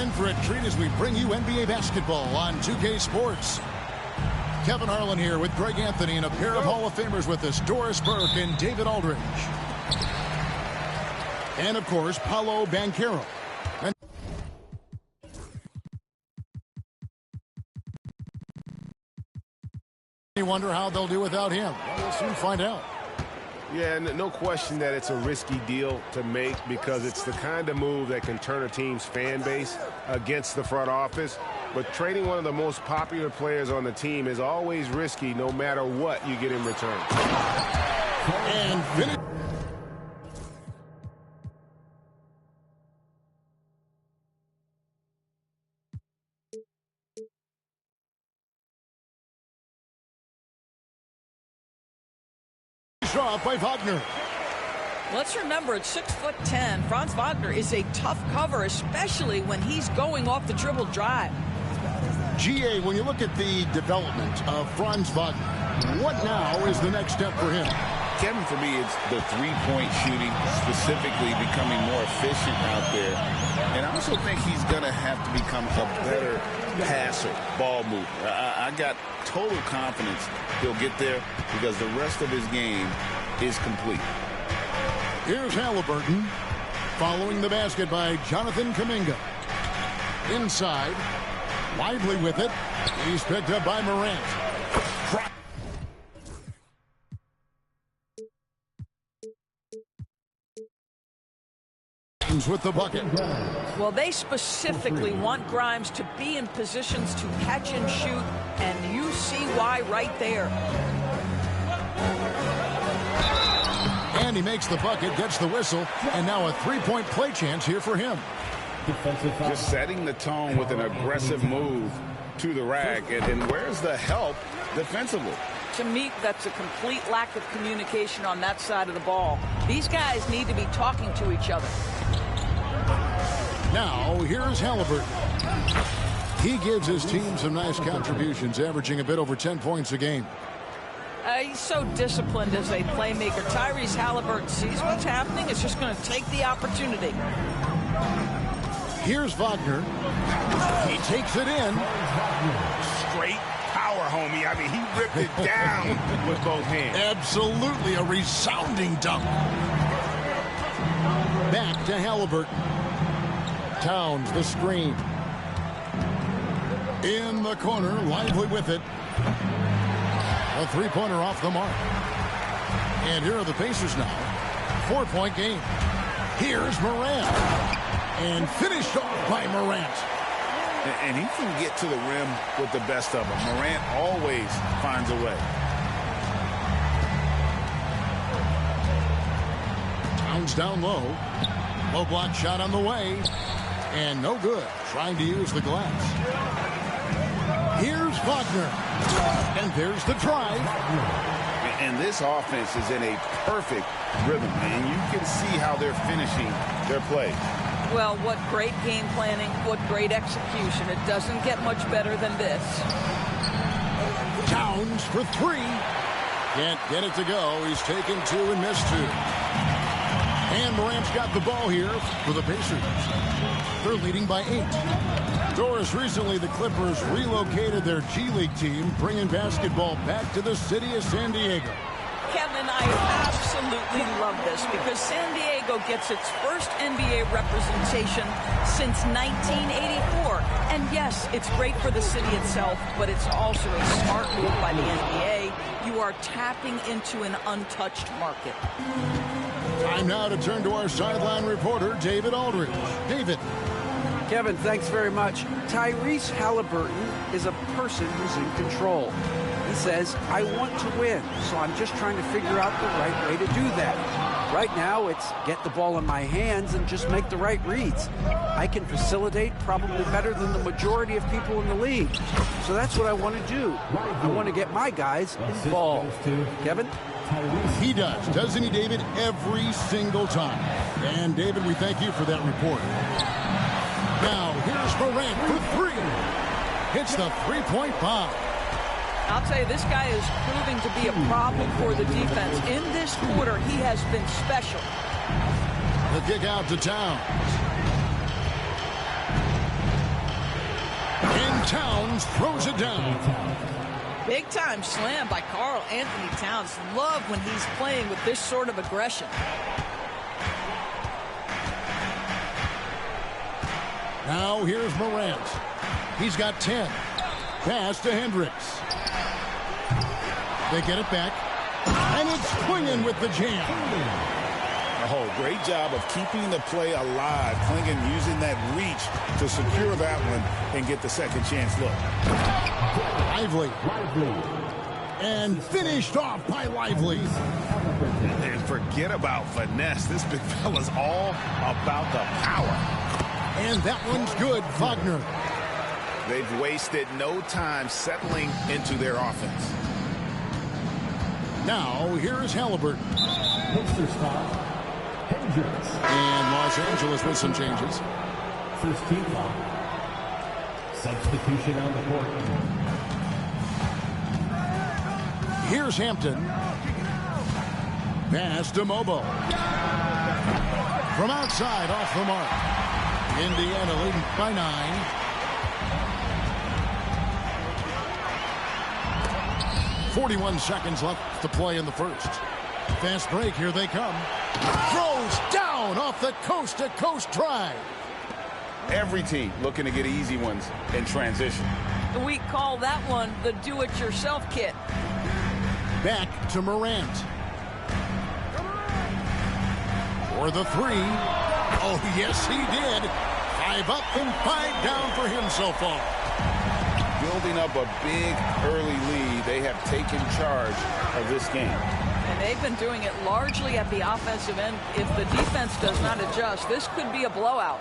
in for a treat as we bring you NBA basketball on 2K Sports. Kevin Harlan here with Greg Anthony and a pair of Hall of Famers with us, Doris Burke and David Aldridge. And, of course, Paolo Banchero. And you wonder how they'll do without him. We'll soon find out. Yeah, no question that it's a risky deal to make because it's the kind of move that can turn a team's fan base against the front office. But trading one of the most popular players on the team is always risky no matter what you get in return. And finish. Off by Wagner. Let's remember, at 6'10", Franz Wagner is a tough cover, especially when he's going off the dribble drive. GA, when you look at the development of Franz Wagner, what now is the next step for him? Kevin, for me, it's the three-point shooting, specifically becoming more efficient out there. And I also think he's going to have to become a better passer, ball mover. I got total confidence he'll get there because the rest of his game is complete. Here's Halliburton following the basket by Jonathan Kuminga. Inside, Lively with it. He's picked up by Morant. With the bucket. Well, they specifically want Grimes to be in positions to catch and shoot, and you see why right there. And he makes the bucket, gets the whistle, and now a three-point play chance here for him. Just setting the tone with an aggressive move to the rack, and where's the help defensively? To me, that's a complete lack of communication on that side of the ball. These guys need to be talking to each other. Now, here's Halliburton. He gives his team some nice contributions, averaging a bit over 10 points a game. He's so disciplined as a playmaker. Tyrese Halliburton sees what's happening. It's just going to take the opportunity. Here's Wagner. He takes it in. Straight power, homie. I mean, he ripped it down with both hands. Absolutely a resounding dunk. Back to Halliburton. Towns, the screen. In the corner, Lively with it. A three-pointer off the mark. And here are the Pacers now. 4-point game. Here's Morant. And finished off by Morant. And he can get to the rim with the best of them. Morant always finds a way. Towns down low. Low block shot on the way. And no good. Trying to use the glass. Here's Wagner. And there's the drive. And this offense is in a perfect rhythm, and you can see how they're finishing their play. Well, what great game planning, what great execution. It doesn't get much better than this. Towns for three. Can't get it to go. He's taken two and missed two. And Morant's got the ball here for the Pacers. They're leading by 8. Doris, recently the Clippers relocated their G League team, bringing basketball back to the city of San Diego. Kevin, I absolutely love this because San Diego gets its first NBA representation since 1984. And yes, it's great for the city itself, but it's also a smart move by the NBA. You are tapping into an untouched market. Time now to turn to our sideline reporter, David Aldridge. David. Kevin, thanks very much. Tyrese Halliburton is a person who's in control. He says, I want to win, so I'm just trying to figure out the right way to do that. Right now, it's get the ball in my hands and just make the right reads. I can facilitate probably better than the majority of people in the league. So that's what I want to do. I want to get my guys involved. Kevin? He does, doesn't he, David? Every single time. And, David, we thank you for that report. Now, here's Morant for three. Hits the three-point bomb. I'll tell you, this guy is proving to be a problem for the defense. In this quarter, he has been special. The kick out to Towns. And Towns throws it down. Big time slam by Karl Anthony Towns. Love when he's playing with this sort of aggression. Now here's Morant. He's got 10. Pass to Hendricks. They get it back. And it's Clingan with the jam. Oh, great job of keeping the play alive. Clingan using that reach to secure that one and get the second chance look. Lively. And finished off by Lively. And forget about finesse. This big fella's all about the power. And that one's good, Wagner. They've wasted no time settling into their offense. Now, here's Halliburton. And Los Angeles with some changes. First team foul. Substitution on the court. Here's Hampton. Pass to Mobo. From outside, off the mark. Indiana leading by 9. .41 seconds left to play in the first. Fast break, here they come. Throws down off the coast-to-coast drive. Every team looking to get easy ones in transition. We call that one the do-it-yourself kit. Back to Morant. For the 3. Oh, yes, he did. 5 up and 5 down for him so far. Building up a big early lead, they have taken charge of this game. And they've been doing it largely at the offensive end. If the defense does not adjust, this could be a blowout.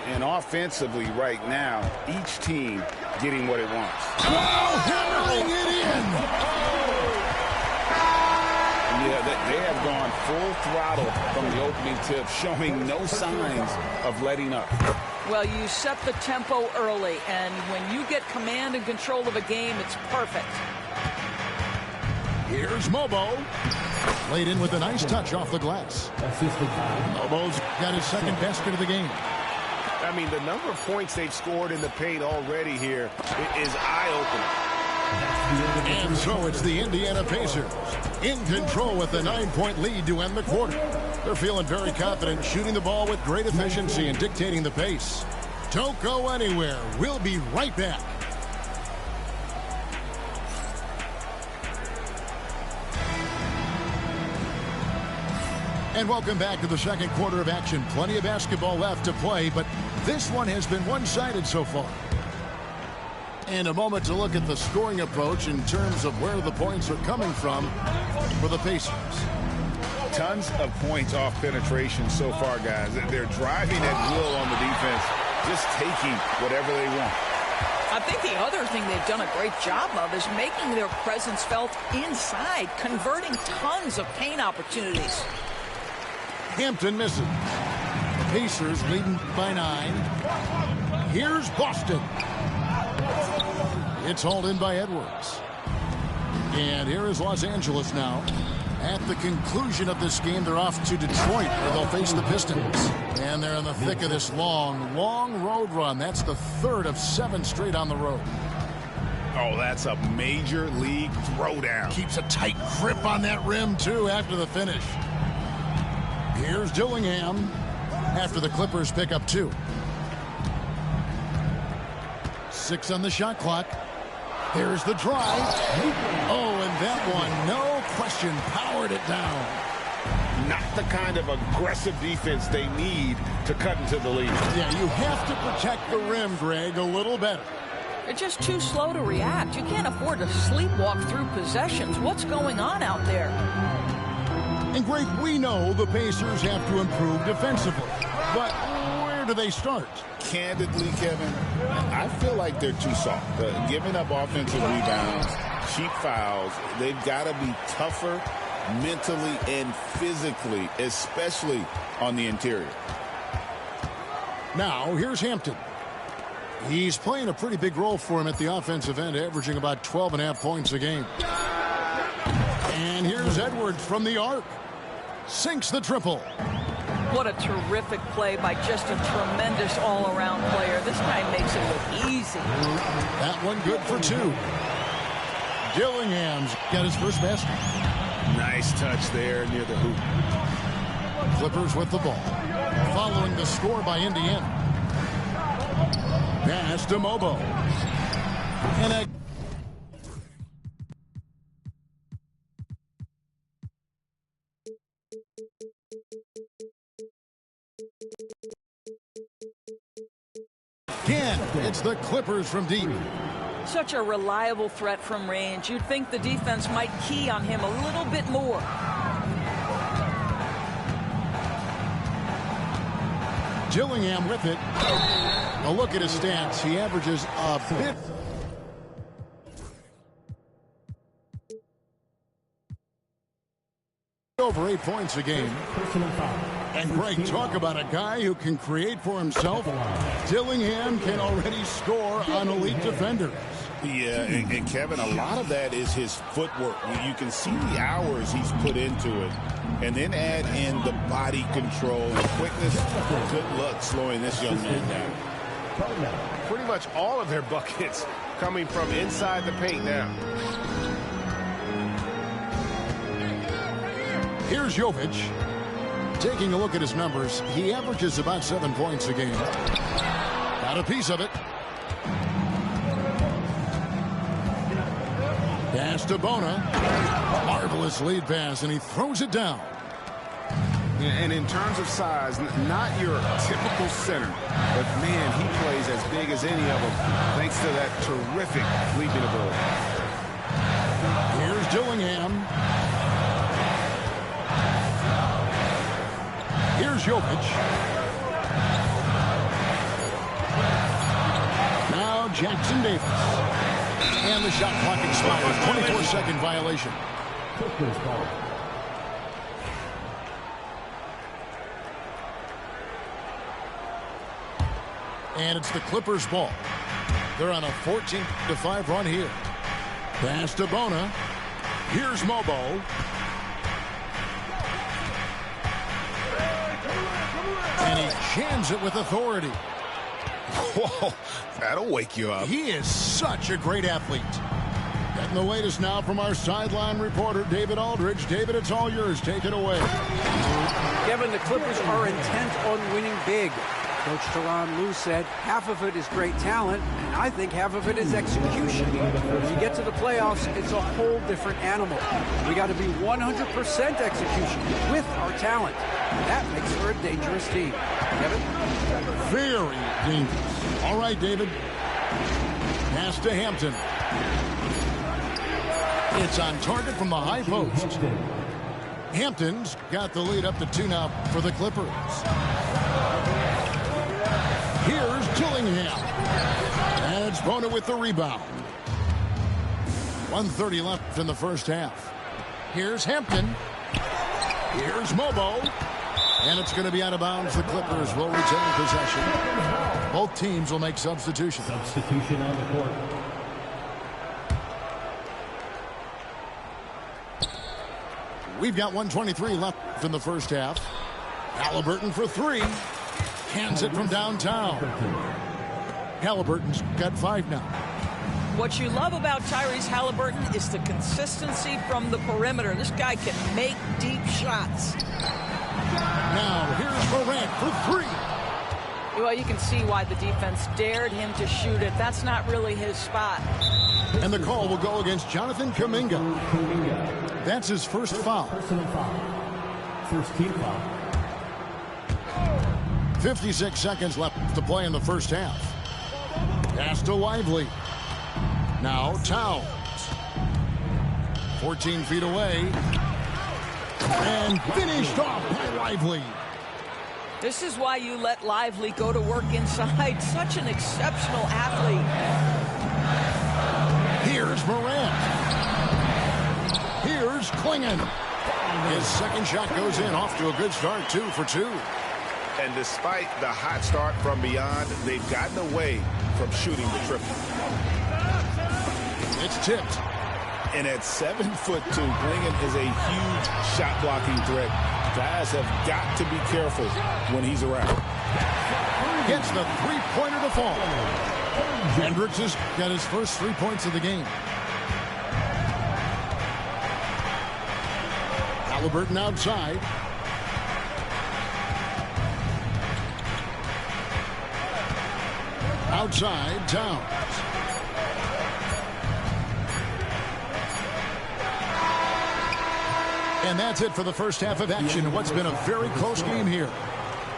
And offensively right now, each team getting what it wants. Oh, hammering it in. Yeah, they have gone full throttle from the opening tip, showing no signs of letting up. Well, you set the tempo early, and when you get command and control of a game, it's perfect. Here's Mobo. Laid in with a nice touch off the glass. Mobo's got his second basket of the game. I mean, the number of points they've scored in the paint already here is eye-opening. And so it's the Indiana Pacers in control with a 9-point lead to end the quarter. They're feeling very confident, shooting the ball with great efficiency and dictating the pace. Don't go anywhere. We'll be right back. And welcome back to the second quarter of action. Plenty of basketball left to play, but this one has been one-sided so far. And a moment to look at the scoring approach in terms of where the points are coming from for the Pacers. Tons of points off penetration so far, guys. They're driving at will on the defense, just taking whatever they want. I think the other thing they've done a great job of is making their presence felt inside, converting tons of paint opportunities. Hampton misses. Pacers leading by 9. Here's Boston. It's hauled in by Edwards. And here is Los Angeles now. At the conclusion of this game, they're off to Detroit, where they'll face the Pistons. And they're in the thick of this long, long road run. That's the 3rd of 7 straight on the road. Oh, that's a major league throwdown. Keeps a tight grip on that rim, too, after the finish. Here's Dillingham after the Clippers pick up 2. 6 on the shot clock. There's the drive. Oh, and that one, no question, powered it down. Not the kind of aggressive defense they need to cut into the lead. Yeah, you have to protect the rim, Greg, a little better. They're just too slow to react. You can't afford to sleepwalk through possessions. What's going on out there? And, Greg, we know the Pacers have to improve defensively. But where do they start? Candidly, Kevin, I feel like they're too soft. Giving up offensive rebounds, cheap fouls, they've got to be tougher mentally and physically, especially on the interior. Now, here's Hampton. He's playing a pretty big role for him at the offensive end, averaging about 12.5 points a game. And here's Edwards from the arc. Sinks the triple. What a terrific play by just a tremendous all-around player. This guy makes it look easy. That one good for 2. Dillingham's got his first basket. Nice touch there near the hoop. Clippers with the ball. Following the score by Indiana. Pass to Mobo. And a again, it's the Clippers from deep. Such a reliable threat from range. You'd think the defense might key on him a little bit more. Dillingham with it. A look at his stats. He averages a bit. Over 8 points a game. And Greg, talk about a guy who can create for himself. Dillingham can already score on elite defenders. Yeah, and Kevin, a lot of that is his footwork. You can see the hours he's put into it. And then add in the body control and quickness. Good luck slowing this young man down. Pretty much all of their buckets coming from inside the paint now. Here's Jovic. Taking a look at his numbers, he averages about 7 points a game. Got a piece of it. Pass to Bona. Marvelous lead pass, and he throws it down. And in terms of size, not your typical center, but man, he plays as big as any of them thanks to that terrific leaping ability. Here's Dillingham. Here's Jovic. Now Jackson Davis. And the shot clock expires. 24-second violation. And it's the Clippers' ball. They're on a 14-5 run here. Pass to Bona. Here's Mobo. And he jams it with authority. Whoa, that'll wake you up. He is such a great athlete. Getting the latest now from our sideline reporter, David Aldridge. David, it's all yours. Take it away. Kevin, the Clippers are intent on winning big. Coach Tyronn Lue said half of it is great talent, and I think half of it is execution. When you get to the playoffs, it's a whole different animal. We got to be 100% execution with our talent. That makes for a dangerous team. Kevin? Very dangerous. All right, David. Pass to Hampton. It's on target from the high post. Hampton's got the lead up to 2 now for the Clippers. Here's Dillingham. And it's Bona with the rebound. 1:30 left in the first half. Here's Hampton. Here's Mobo. And it's going to be out of bounds. The Clippers will retain possession. Both teams will make substitutions. Substitution on the court. We've got 1:23 left in the first half. Halliburton for 3. Hands it from downtown. Halliburton's got 5 now. What you love about Tyrese Halliburton is the consistency from the perimeter. This guy can make deep shots. Now here's Morant for 3. Well, you can see why the defense dared him to shoot it. That's not really his spot. And the call will go against Jonathan Kuminga. That's his first foul. Personal foul. First team foul. 56 seconds left to play in the first half. Pass to Lively. Now Towns. 14 feet away. And finished off by Lively. This is why you let Lively go to work inside. Such an exceptional athlete. Here's Morant. Here's Klingon. His second shot goes in, off to a good start, 2 for 2. And despite the hot start from beyond, they've gotten away from shooting the triple. It's tipped. And at 7'2", Klingon is a huge shot blocking threat Guys have got to be careful when he's around. Gets the three-pointer to fall. Hendricks has got his first 3 points of the game. Haliburton outside. Outside, Towns. And that's it for the first half of action in what's been a very close game here.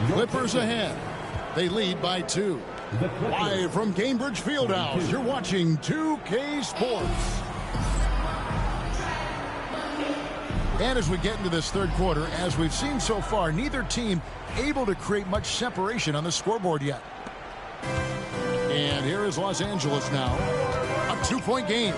Clippers ahead. They lead by 2. Live from Gainbridge Fieldhouse, you're watching 2K Sports. And as we get into this third quarter, as we've seen so far, neither team able to create much separation on the scoreboard yet. And here is Los Angeles now. A 2-point game.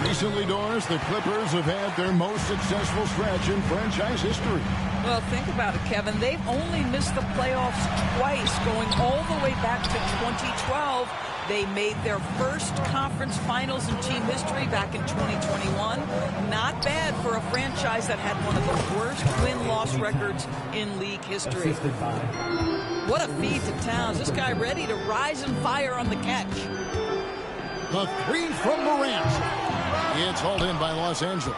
Recently, Doris, the Clippers have had their most successful stretch in franchise history. Well, think about it, Kevin. They've only missed the playoffs twice, going all the way back to 2012. They made their first conference finals in team history back in 2021. Not bad for a franchise that had one of the worst win-loss records in league history. What a feed to Towns. This guy ready to rise and fire on the catch. The three from Morant. It's hauled in by Los Angeles.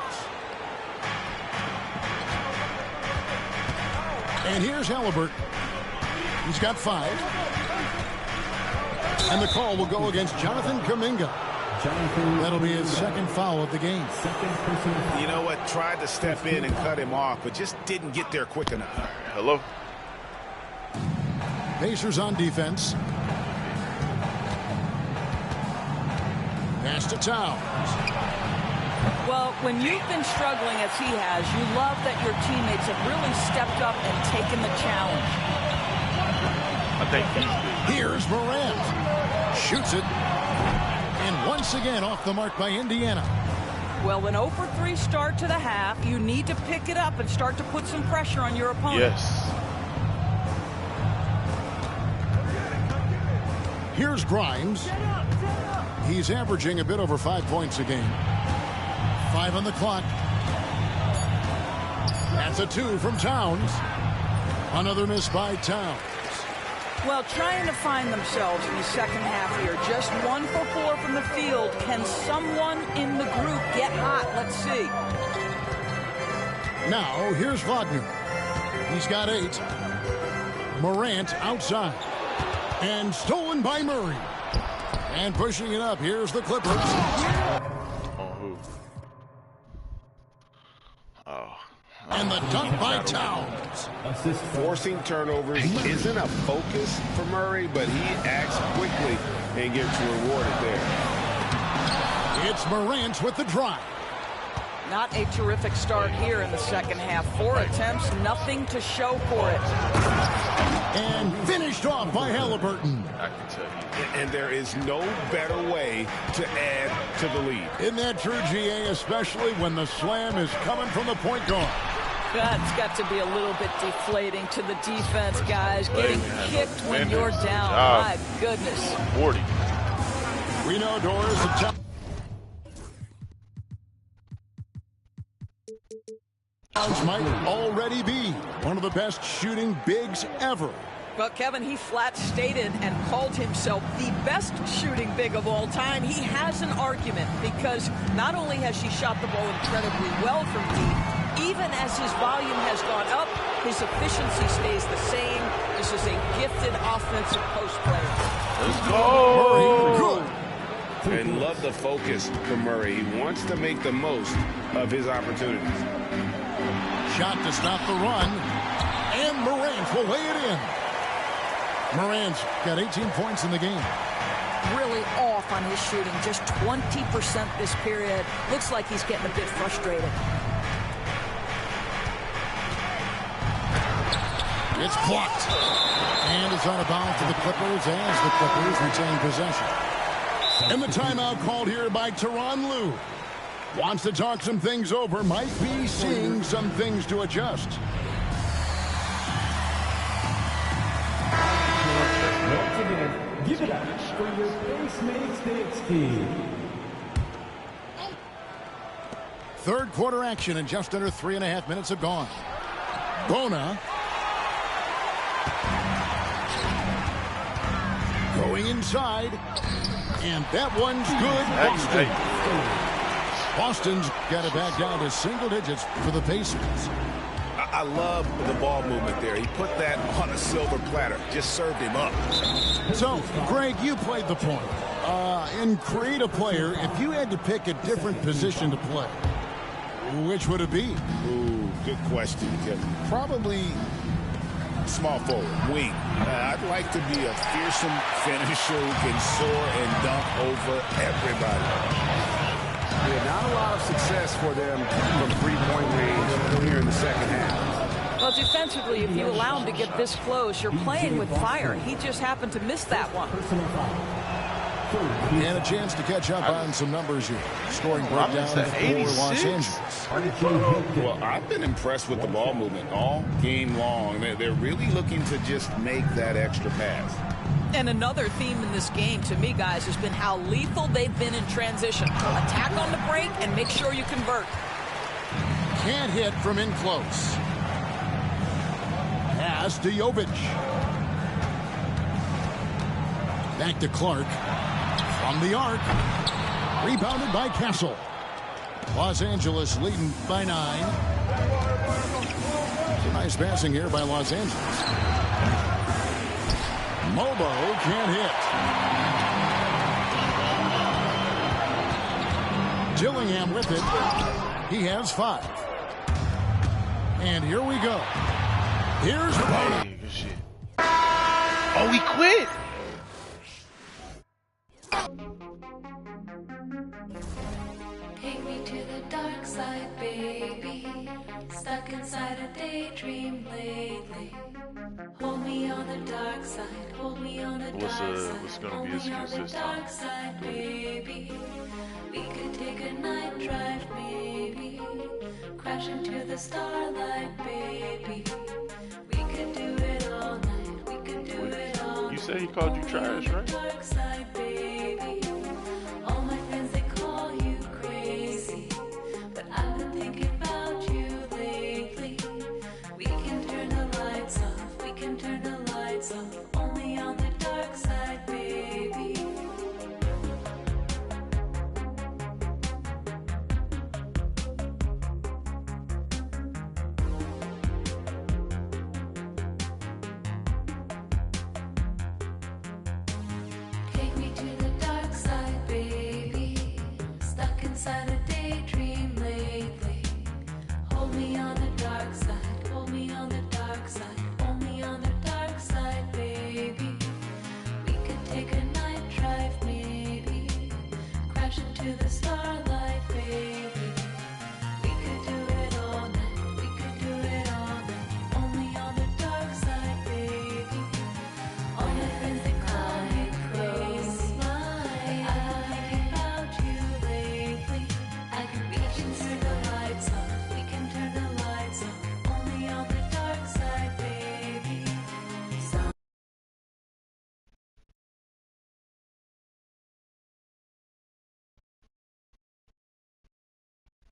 And here's Haliburton. He's got 5. And the call will go against Jonathan Kuminga. That'll be his second foul of the game. You know what? Tried to step in and cut him off, but just didn't get there quick enough. Hello? Pacers on defense. Pass to Towns. Well, when you've been struggling as he has, you love that your teammates have really stepped up and taken the challenge. I think he's good. Here's Morant. Shoots it. And once again off the mark by Indiana. Well, an 0 for 3 start to the half, you need to pick it up and start to put some pressure on your opponent. Yes. Here's Grimes. He's averaging a bit over 5 points a game. 5 on the clock. That's a 2 from Towns. Another miss by Towns. Well, trying to find themselves in the second half here. Just 1 for 4 from the field. Can someone in the group get hot? Let's see. Now, here's Wagner. He's got 8. Morant outside. And stolen by Murray. And pushing it up, here's the Clippers. On who? Oh. And the dunk by Towns. Forcing turnovers isn't a focus for Murray, but he acts quickly and gets rewarded there. It's Morant with the drive. Not a terrific start here in the second half. 4 attempts, nothing to show for it. And finished off by Haliburton. I can tell you. And there is no better way to add to the lead. Isn't that true, GA, especially when the slam is coming from the point guard? That's got to be a little bit deflating to the defense, guys. Getting kicked when you're down. My goodness. 40. We know Doris and Towns might already be one of the best shooting bigs ever. Well, Kevin, he flat stated and called himself the best shooting big of all time. He has an argument because not only has he shot the ball incredibly well from deep, even as his volume has gone up, his efficiency stays the same. This is a gifted offensive post player. Let's go. Good. And love the focus for Murray. He wants to make the most of his opportunities. Shot to stop the run. And Morant will lay it in. Morant's got 18 points in the game. Really off on his shooting. Just 20% this period. Looks like he's getting a bit frustrated. It's blocked. And it's out of bounds to the Clippers as the Clippers retain possession. And the timeout called here by Tyronn Lue. Wants to talk some things over. Might be seeing some things to adjust. Once again, give it up for your base mates team. Third quarter action, and just under 3.5 minutes have gone. Bona. Going inside. And that one's good. Boston's got it back down to single digits for the Pacers. I love the ball movement there. He put that on a silver platter. Just served him up. So, Greg, you played the point. In creative player, if you had to pick a different position to play, which would it be? Ooh, good question. Probably small forward, wing. I'd like to be a fearsome finisher who can soar and dunk over everybody. Yeah, not a lot of success for them from three-point range here in the second half. Well, defensively, if you allow him to get this close, you're playing with fire. He just happened to miss that one. And a chance to catch up on some numbers here. Scoring breakdown for Los Angeles. Well, I've been impressed with the ball movement all game long. They're really looking to just make that extra pass. And another theme in this game, to me, guys, has been how lethal they've been in transition. Attack on the break and make sure you convert. Can't hit from in close. Pass to Jovic. Back to Clark. From the arc. Rebounded by Castle. Los Angeles leading by 9. Nice passing here by Los Angeles. Mobo can't hit. Dillingham with it. He has 5. And here we go. Here's Mobo. Oh, he quit. Take me to the dark side, baby. Stuck inside a daydream lately. Hold me on the dark side. Hold me on the dark side. What's gonna be his excuse this time? Dark side, baby. We could take a night drive, maybe. Crash into the starlight, baby. We could do it all night. We could do it all night. You say he called you trash, right? Dark side, baby. All my friends, they call you crazy. But I've been thinking about you lately. We can turn the lights off. We can turn the lights off. Only on the dark side, baby. Take me to the dark side, baby. Stuck inside a daydream lately. Hold me on the dark side. Hold me on the dark side. Only on the dark side, baby. We could take a night drive, maybe. Crash into the starlight, baby.